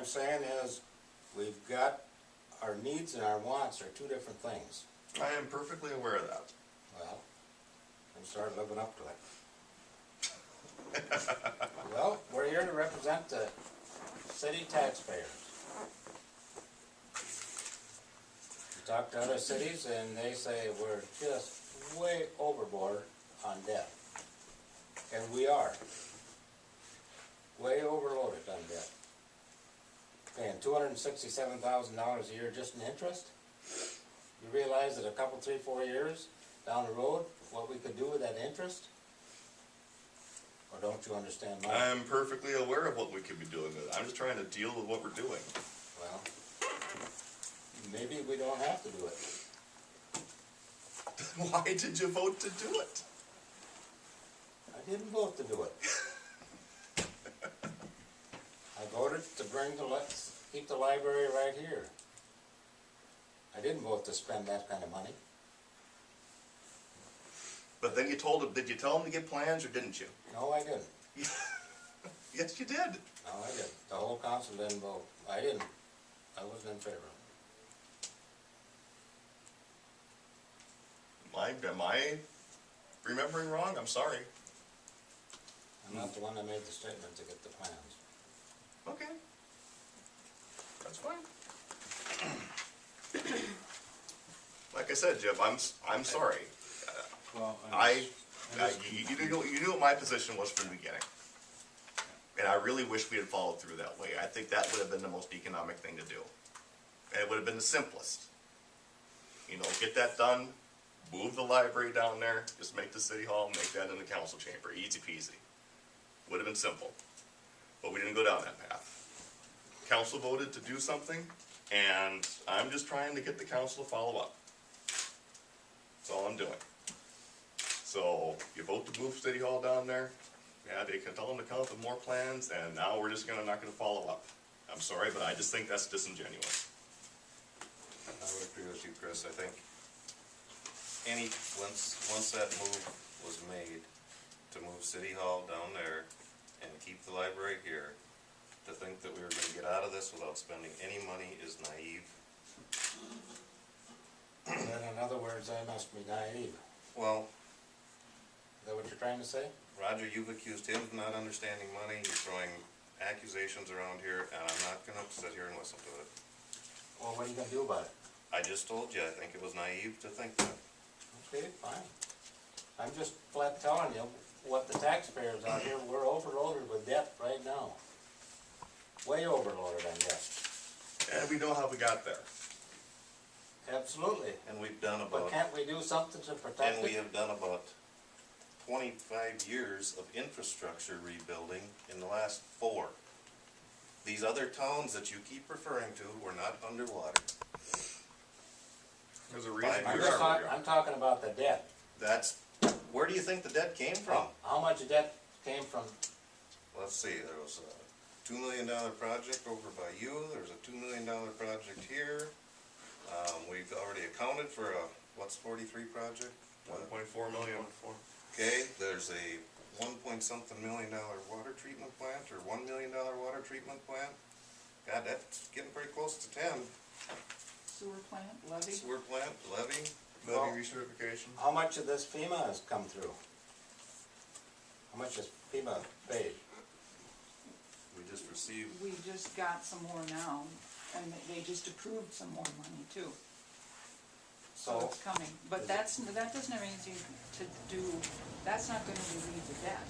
I'm saying is, we've got, our needs and our wants are two different things. I am perfectly aware of that. Well, I'm starting living up to it. Well, we're here to represent the city taxpayers. You talk to other cities and they say we're just way overboard on debt. And we are. Way overloaded on debt. Paying $267,000 a year just in interest. You realize that a couple, 3, 4 years down the road, what we could do with that interest? Or don't you understand my? I'm perfectly aware of what we could be doing with it. I'm just trying to deal with what we're doing. Well, maybe we don't have to do it. Why did you vote to do it? I didn't vote to do it. I voted to keep the library right here. I didn't vote to spend that kind of money. But then you told him, did you tell him to get plans or didn't you? No, I didn't. Yes, you did. No, I didn't. The whole council didn't vote. I didn't. I wasn't in favor. Am I remembering wrong? I'm sorry. I'm not the one that made the statement to get the plans. Okay. That's fine. Like I said, Jim, I'm sorry. Well, You knew what my position was from the beginning. And I really wish we had followed through that way. I think that would have been the most economic thing to do. And it would have been the simplest. You know, get that done, move the library down there, just make the city hall, make that in the council chamber, easy peasy. Would have been simple. But we didn't go down that path. Council voted to do something, and I'm just trying to get the council to follow up. That's all I'm doing. So, you vote to move City Hall down there, yeah, they can tell them to come up with more plans, and now we're just not gonna follow up. I'm sorry, but I just think that's disingenuous. I would agree with you, Chris. I think once that move was made to move City Hall down there and keep the library here, to think that we were gonna get out of this without spending any money is naive. Then in other words, I must be naive. Well, Is that what you're trying to say? Roger, you've accused him of not understanding money. You're throwing accusations around here, and I'm not gonna sit here and listen to it. Well, what are you gonna do about it? I just told you, I think it was naive to think that. Okay, fine. I'm just flat telling you what the taxpayers out here, we're overloaded with debt right now. Way overloaded on debt. And we know how we got there. Absolutely. And we've done But about, can't we do something to protect and we it? have done about 25 years of infrastructure rebuilding in the last 4. These other towns that you keep referring to were not underwater. There's a reason I'm we just are. I'm talking about the debt. Where do you think the debt came from? How much debt came from? Let's see, there was a $2 million project over by you, there's a $2 million project here. We've already accounted for a, what's 43 project? 1.4 million. Okay, there's a $1.something million water treatment plant, or $1 million water treatment plant. God, that's getting pretty close to 10. Sewer plant, levy. Sewer plant, levy. Levy recertification. How much of this FEMA has come through? How much has FEMA paid? We just received, We just got some more now, and they just approved some more money too. So So, it's coming, but that doesn't have anything to do, that's not gonna relieve the debt.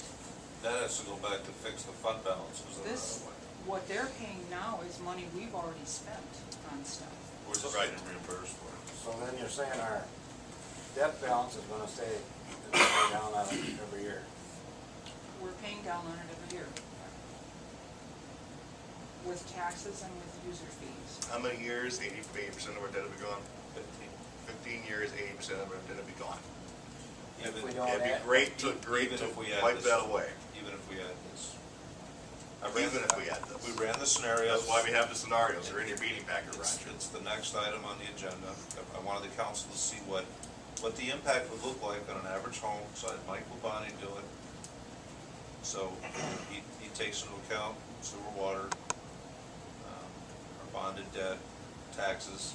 That has to go back to fix the fund balances in This, that way. what they're paying now is money we've already spent on stuff. We're just Right. getting reimbursed for it. so then you're saying our debt balance is gonna stay down on it every year? We're paying down on it every year. With taxes and with user fees. How many years? 80% of our debt will be gone? 15 years, 80% of our debt will be gone. If we Even, don't It'd be add, great to even if we add wipe this, that away. even if we add this. Even if we had this. We ran the scenarios. That's why we have the scenarios. They're in your meeting packet, Roger. It's the next item on the agenda. I wanted the council to see what the impact would look like on an average home, so I had Mike Labonte do it. So he takes into account sewer, water, bonded debt, taxes.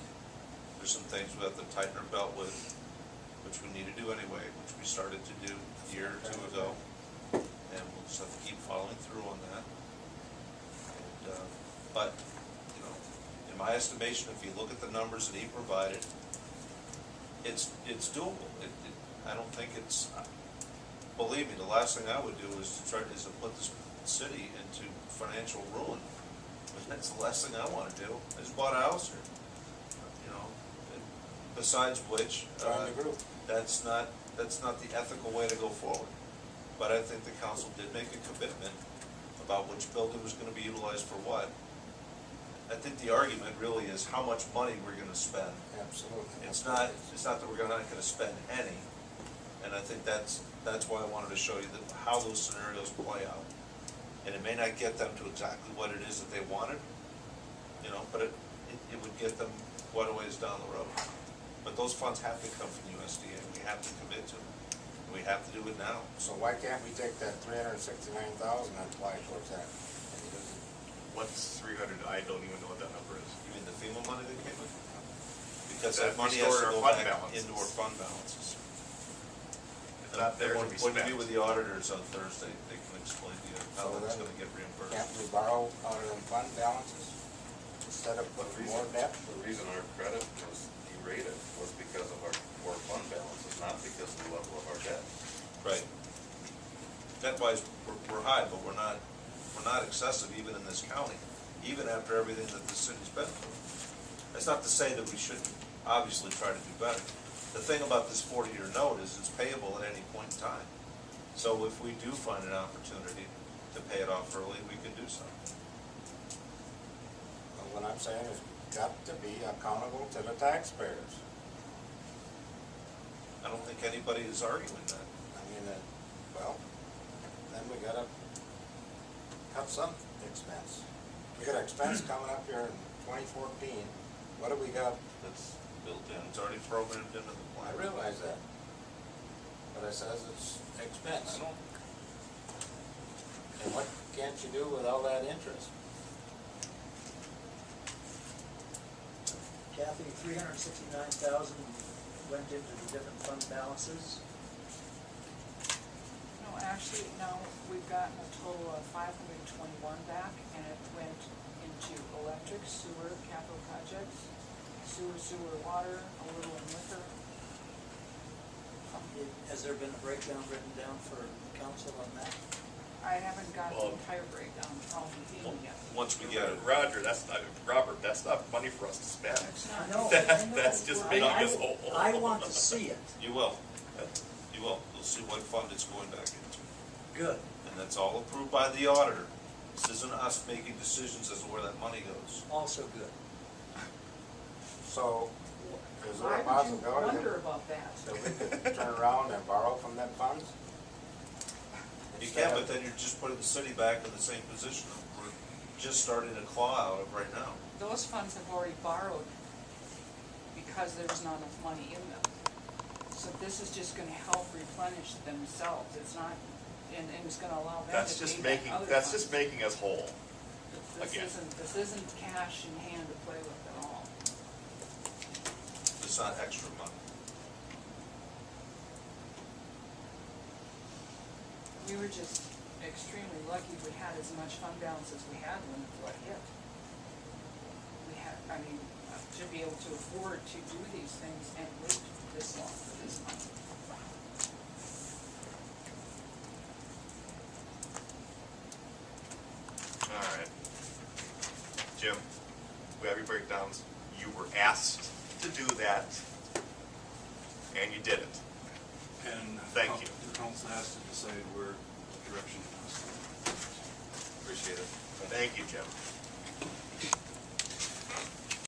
There's some things we have to tighten our belt with, which we need to do anyway, which we started to do a year or two ago. And we'll just have to keep following through on that. And, but, you know, in my estimation, if you look at the numbers that he provided, it's doable. I don't think it's, believe me, the last thing I would do is to put this city into financial ruin. That's the last thing I wanna do. I just bought a house here, you know, and besides which, Join the group. that's not the ethical way to go forward. But I think the council did make a commitment about which building was gonna be utilized for what. I think the argument really is how much money we're gonna spend. Absolutely. It's not that we're not gonna spend any, and I think that's why I wanted to show you how those scenarios play out. And it may not get them to exactly what it is that they wanted, you know, but it would get them quite a ways down the road. But those funds have to come from USDA, we have to commit to them, and we have to do it now. So why can't we take that $369,000 and apply towards that? What's 300, I don't even know what that number is. You mean the FEMA money that came in? Because That that money has restored to our go fund back balances. into our fund balances. It's not there to be When you spent. meet with the auditors on Thursday, they can explain to you how So that's then- gonna get reimbursed. Can't we borrow out of them fund balances instead of putting more debt? The reason our credit was derated was because of our poor fund balances, not because of the level of our debt. Right. Debt-wise, we're high, but we're not excessive even in this county, even after everything that the city's been through. That's not to say that we shouldn't obviously try to do better. The thing about this 40-year note is it's payable at any point in time. So if we do find an opportunity to pay it off early, we can do so. Well, what I'm saying is got to be accountable to the taxpayers. I don't think anybody is arguing that. I mean, well, then we gotta cut some expense. We got an expense coming up here in 2014. What do we got? That's built in, it's already programmed into the I plan. realize that. But it says it's expense. I don't, And what can't you do with all that interest? Kathy, 369,000 went into the different fund balances. No, actually, no, we've gotten a total of 521 back, and it went into electric, sewer, capital projects, sewer, water, a little in liquor. Has there been a breakdown written down for council on that? I haven't got the Well- entire breakdown from FEMA yet. once we get it, Roger, Robert, that's not money for us to spend. It's not. I know. That's just I- making I- us whole. I want to see it. you will. You will. You'll see what fund it's going back into. Good. And that's all approved by the auditor. This isn't us making decisions as to where that money goes. Also good. So, is there Why a would you possibility wonder that about that? we could turn around and borrow from them funds? You can, but then you're just putting the city back in the same position that we're just starting to claw out of right now. Those funds have already borrowed because there's not enough money in them. So this is just gonna help replenish themselves. It's not, and it's gonna allow them That's to just pay back making, other that's funds. just making us whole. again. This isn't cash in hand to play with at all. It's not extra money. We were just extremely lucky we had as much fund balance as we had when the flood hit. We had, I mean, to be able to afford to do these things and wait this long for this money. All right. Jim, we have your breakdowns. You were asked to do that, and you did it. And Thank you. the council has to decide where, what direction it wants to go. Appreciate it. Thank you, Jim.